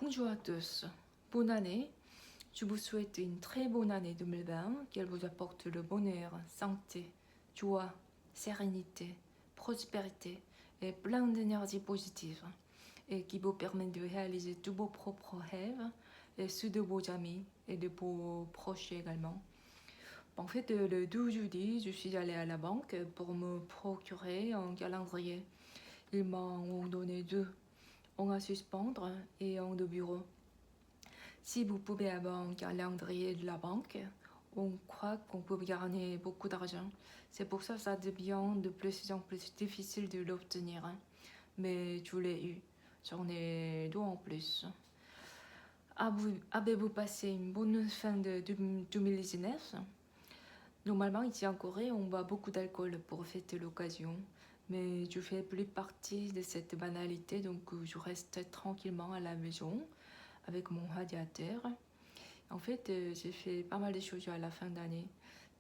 Bonjour à tous, bonne année. Je vous souhaite une très bonne année 2020, qu'elle vous apporte le bonheur, santé, joie, sérénité, prospérité et plein d'énergie positive et qui vous permet de réaliser tous vos propres rêves et ceux de vos amis et de vos proches également. En fait, le 12 juillet, je suis allée à la banque pour me procurer un calendrier. Ils m'en ont donné deux, un à suspendre et un de bureau. Si vous pouvez avoir un calendrier de la banque, on croit qu'on peut gagner beaucoup d'argent. C'est pour ça que ça devient de plus en plus difficile de l'obtenir. Mais je l'ai eu. J'en ai deux en plus. Avez-vous passé une bonne fin de 2019? Normalement, ici en Corée, on boit beaucoup d'alcool pour fêter l'occasion. Mais je fais plus partie de cette banalité, donc je reste tranquillement à la maison avec mon radiateur. En fait, j'ai fait pas mal de choses à la fin d'année.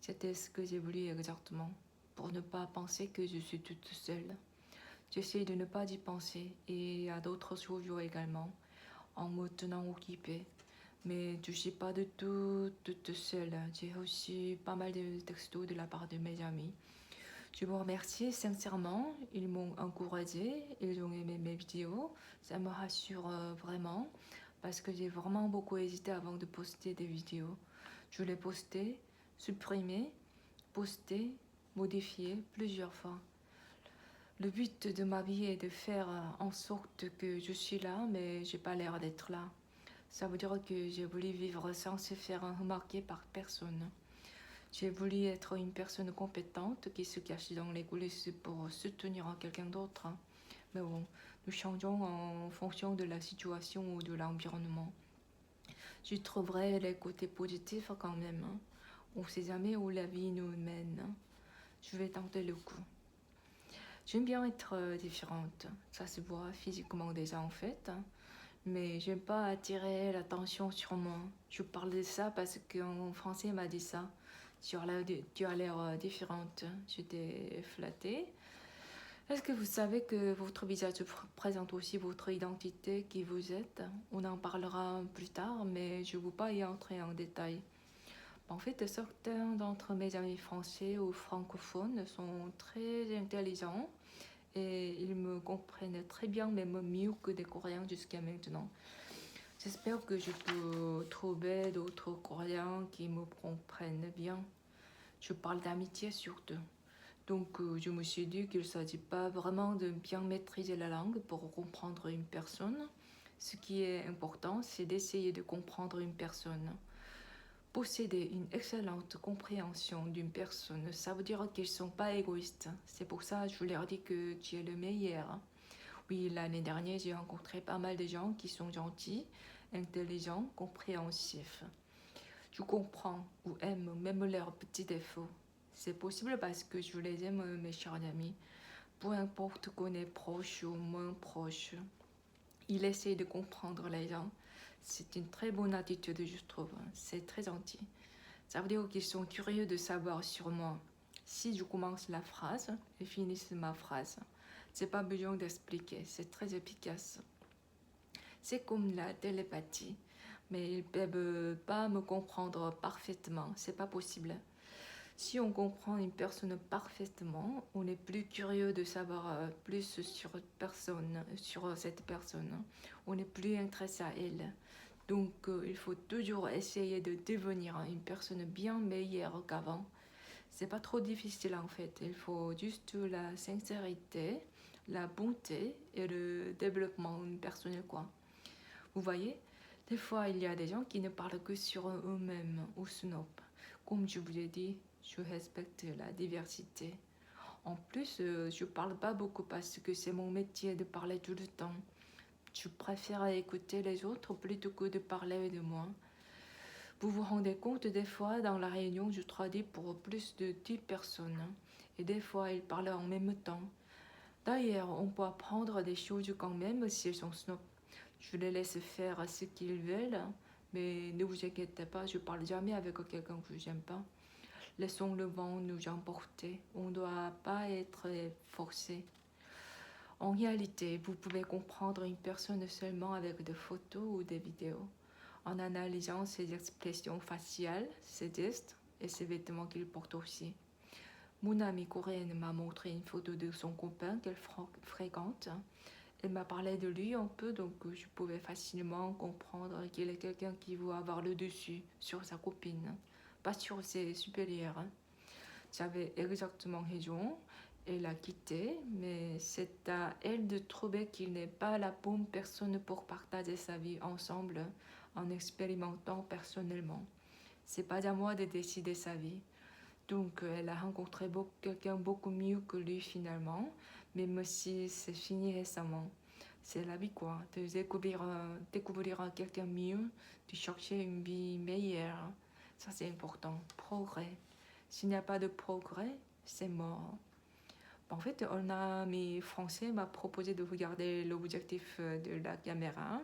C'était ce que j'ai voulu exactement, pour ne pas penser que je suis toute seule. J'essaie de ne pas y penser et à d'autres choses également, en me tenant occupée. Mais je ne suis pas du tout toute seule. J'ai reçu pas mal de textos de la part de mes amis. Je vous remercie sincèrement. Ils m'ont encouragée, ils ont aimé mes vidéos. Ça me rassure vraiment parce que j'ai vraiment beaucoup hésité avant de poster des vidéos. Je l'ai posté, supprimé, posté, modifié plusieurs fois. Le but de ma vie est de faire en sorte que je suis là, mais j'ai pas l'air d'être là. Ça veut dire que j'ai voulu vivre sans se faire remarquer par personne. J'ai voulu être une personne compétente qui se cache dans les coulisses pour soutenir quelqu'un d'autre. Mais bon, nous changeons en fonction de la situation ou de l'environnement. Je trouverai les côtés positifs quand même. On ne sait jamais où la vie nous mène. Je vais tenter le coup. J'aime bien être différente. Ça se voit physiquement déjà en fait. Mais j'aime pas attirer l'attention sur moi. Je parle de ça parce qu'en français il m'a dit ça. Tu as l'air différente. J'étais flattée. Est-ce que vous savez que votre visage présente aussi votre identité, qui vous êtes? On en parlera plus tard, mais je ne veux pas y entrer en détail. En fait, certains d'entre mes amis français ou francophones sont très intelligents et ils me comprennent très bien, même mieux que des Coréens jusqu'à maintenant. J'espère que je peux trouver d'autres Coréens qui me comprennent bien. Je parle d'amitié surtout. Donc je me suis dit qu'il ne s'agit pas vraiment de bien maîtriser la langue pour comprendre une personne. Ce qui est important, c'est d'essayer de comprendre une personne. Posséder une excellente compréhension d'une personne, ça veut dire qu'ils ne sont pas égoïstes. C'est pour ça que je leur dis que tu es le meilleur. Oui, l'année dernière, j'ai rencontré pas mal de gens qui sont gentils, intelligents, compréhensifs. Je comprends ou aime même leurs petits défauts. C'est possible parce que je les aime, mes chers amis. Peu importe qu'on est proche ou moins proche, il essaie de comprendre les gens. C'est une très bonne attitude, je trouve. C'est très gentil. Ça veut dire qu'ils sont curieux de savoir sur moi. Si je commence la phrase, ils finissent ma phrase. C'est pas besoin d'expliquer, c'est très efficace. C'est comme la télépathie, mais ils peuvent pas me comprendre parfaitement, c'est pas possible. Si on comprend une personne parfaitement, on est plus curieux de savoir plus sur cette personne. On est plus intéressé à elle. Donc il faut toujours essayer de devenir une personne bien meilleure qu'avant. C'est pas trop difficile en fait. Il faut juste la sincérité, la bonté et le développement personnel quoi. Vous voyez, des fois il y a des gens qui ne parlent que sur eux-mêmes ou snob. Comme je vous ai dit, je respecte la diversité. En plus, je parle pas beaucoup parce que c'est mon métier de parler tout le temps. Je préfère écouter les autres plutôt que de parler de moi. Vous vous rendez compte, des fois, dans la réunion, je traduis pour plus de 10 personnes. Et des fois, ils parlent en même temps. D'ailleurs, on peut apprendre des choses quand même si elles sont snob. Je les laisse faire ce qu'ils veulent, mais ne vous inquiétez pas, je parle jamais avec quelqu'un que j'aime pas. Laissons le vent nous emporter. On ne doit pas être forcé. En réalité, vous pouvez comprendre une personne seulement avec des photos ou des vidéos, en analysant ses expressions faciales, ses gestes et ses vêtements qu'il porte aussi. Mon amie coréenne m'a montré une photo de son copain qu'elle fréquente. Elle m'a parlé de lui un peu, donc je pouvais facilement comprendre qu'il est quelqu'un qui veut avoir le dessus sur sa copine, pas sur ses supérieurs. J'avais exactement raison. Elle a quitté, mais c'est à elle de trouver qu'il n'est pas la bonne personne pour partager sa vie ensemble en expérimentant personnellement. C'est pas à moi de décider sa vie. Donc elle a rencontré quelqu'un beaucoup mieux que lui finalement, même si c'est fini récemment. C'est la vie quoi, de découvrir quelqu'un mieux, de chercher une vie meilleure. Ça c'est important, progrès. S'il n'y a pas de progrès, c'est mort. En fait, un ami français m'a proposé de regarder l'objectif de la caméra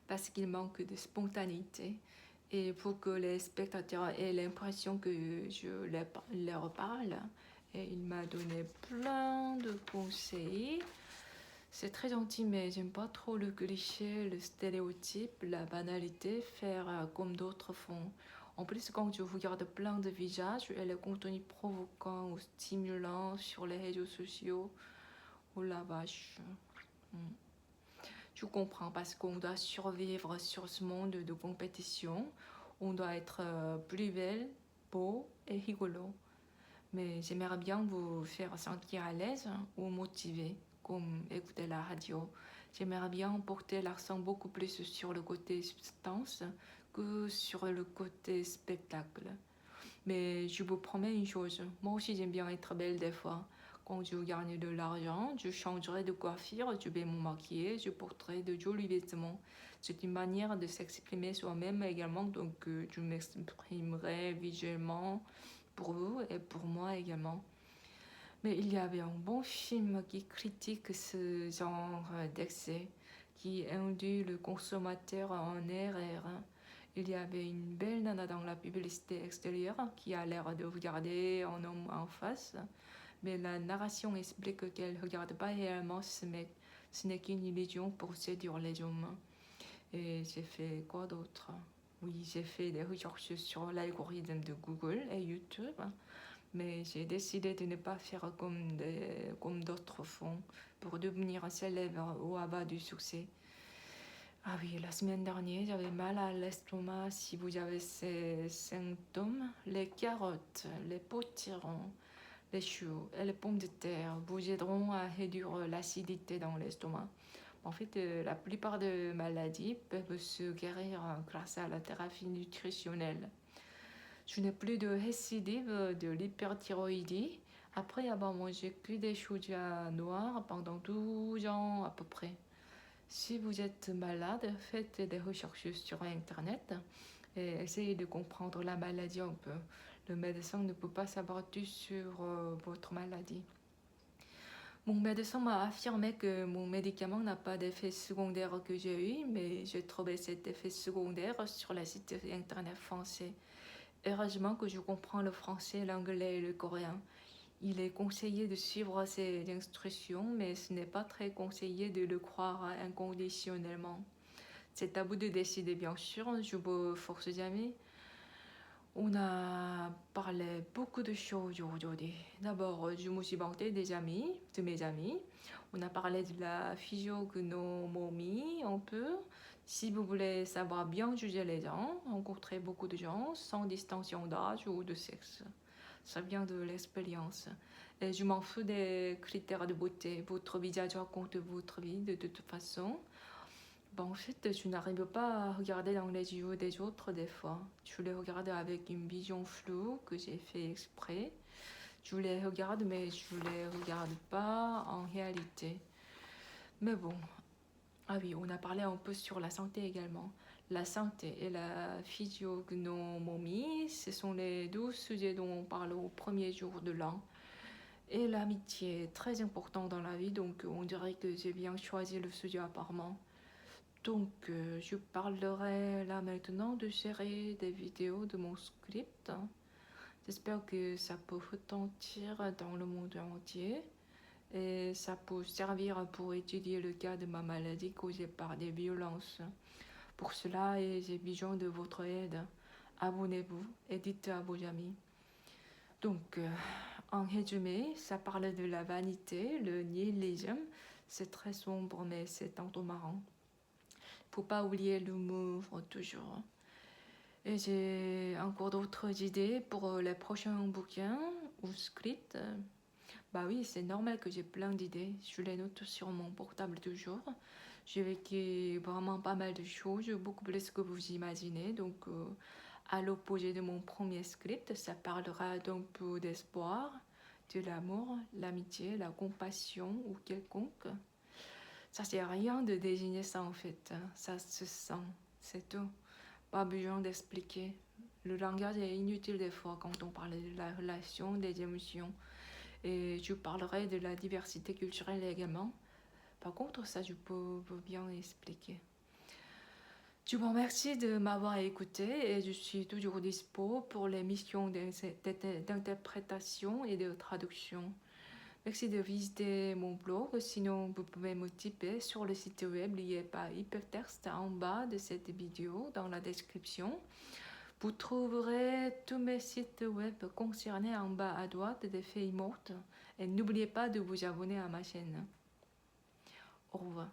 parce qu'il manque de spontanéité et pour que les spectateurs aient l'impression que je leur parle. Et il m'a donné plein de conseils. C'est très gentil, mais j'aime pas trop le cliché, le stéréotype, la banalité, faire comme d'autres font. En plus, quand je regarde plein de visages et le contenu provoquant ou stimulant sur les réseaux sociaux, oh la vache. Hmm. Je comprends parce qu'on doit survivre sur ce monde de compétition. On doit être plus belle, beau et rigolo. Mais j'aimerais bien vous faire sentir à l'aise ou motivé, comme écouter la radio. J'aimerais bien porter l'accent beaucoup plus sur le côté substance que sur le côté spectacle. Mais je vous promets une chose, moi aussi j'aime bien être belle des fois. Quand je gagne de l'argent, je changerai de coiffure, je vais me maquiller, je porterai de jolis vêtements. C'est une manière de s'exprimer soi-même également, donc je m'exprimerai visuellement pour vous et pour moi également. Mais il y avait un bon film qui critique ce genre d'excès, qui induit le consommateur en erreur. Il y avait une belle nana dans la publicité extérieure qui a l'air de regarder un homme en face, mais la narration explique qu'elle ne regarde pas réellement ce mec. Ce n'est qu'une illusion pour séduire les hommes. Et j'ai fait quoi d'autre? Oui, j'ai fait des recherches sur l'algorithme de Google et YouTube, mais j'ai décidé de ne pas faire comme d'autres font pour devenir célèbre ou avoir du succès. Ah oui, la semaine dernière, j'avais mal à l'estomac. Si vous avez ces symptômes, les carottes, les potirons, les choux et les pommes de terre vous aideront à réduire l'acidité dans l'estomac. En fait, la plupart des maladies peuvent se guérir grâce à la thérapie nutritionnelle. Je n'ai plus de récidive de l'hyperthyroïdie après avoir mangé que des choux noirs pendant 12 ans à peu près. Si vous êtes malade, faites des recherches sur Internet et essayez de comprendre la maladie un peu. Le médecin ne peut pas savoir tout sur votre maladie. Mon médecin m'a affirmé que mon médicament n'a pas d'effet secondaire que j'ai eu, mais j'ai trouvé cet effet secondaire sur le site Internet français. Heureusement que je comprends le français, l'anglais et le coréen. Il est conseillé de suivre ces instructions, mais ce n'est pas très conseillé de le croire inconditionnellement. C'est à vous de décider, bien sûr, je vous force jamais. On a parlé beaucoup de choses aujourd'hui. D'abord, je me suis vantée de mes amis. On a parlé de la physiognomie un peu. Si vous voulez savoir bien juger les gens, rencontrer beaucoup de gens sans distinction d'âge ou de sexe. Ça vient de l'expérience. Et je m'en fous des critères de beauté. Votre visage raconte votre vie de toute façon. Bon, en fait, je n'arrive pas à regarder dans les yeux des autres des fois. Je les regarde avec une vision floue que j'ai fait exprès. Je les regarde, mais je les regarde pas en réalité. Mais bon, ah oui, on a parlé un peu sur la santé également. La santé et la physiognomie, ce sont les 12 sujets dont on parle au premier jour de l'an. Et l'amitié est très important dans la vie, donc on dirait que j'ai bien choisi le sujet apparemment. Donc, je parlerai là maintenant de gérer des vidéos de mon script. J'espère que ça peut retentir dans le monde entier. et ça peut servir pour étudier le cas de ma maladie causée par des violences. Pour cela, j'ai besoin de votre aide. Abonnez-vous et dites à vos amis. Donc, en résumé, ça parle de la vanité, le nihilisme. C'est très sombre, mais c'est tantôt marrant. Faut pas oublier l'humour, toujours. Et j'ai encore d'autres idées pour les prochains bouquins ou scripts. Bah oui, c'est normal que j'ai plein d'idées. Je les note sur mon portable toujours. J'ai vécu vraiment pas mal de choses, beaucoup plus que vous imaginez. Donc, à l'opposé de mon premier script, ça parlera d'un peu d'espoir, de l'amour, l'amitié, la compassion ou quelconque. Ça sert à rien de désigner ça en fait. Ça se sent, c'est tout. Pas besoin d'expliquer. Le langage est inutile des fois quand on parle de la relation, des émotions. Et je parlerai de la diversité culturelle également. Par contre, ça, je peux bien expliquer. Je vous remercie de m'avoir écouté et je suis toujours dispo pour les missions d'interprétation et de traduction. Merci de visiter mon blog, sinon vous pouvez me typer sur le site web lié par hypertexte en bas de cette vidéo dans la description. Vous trouverez tous mes sites web concernés en bas à droite des feuilles mortes et n'oubliez pas de vous abonner à ma chaîne. Au revoir.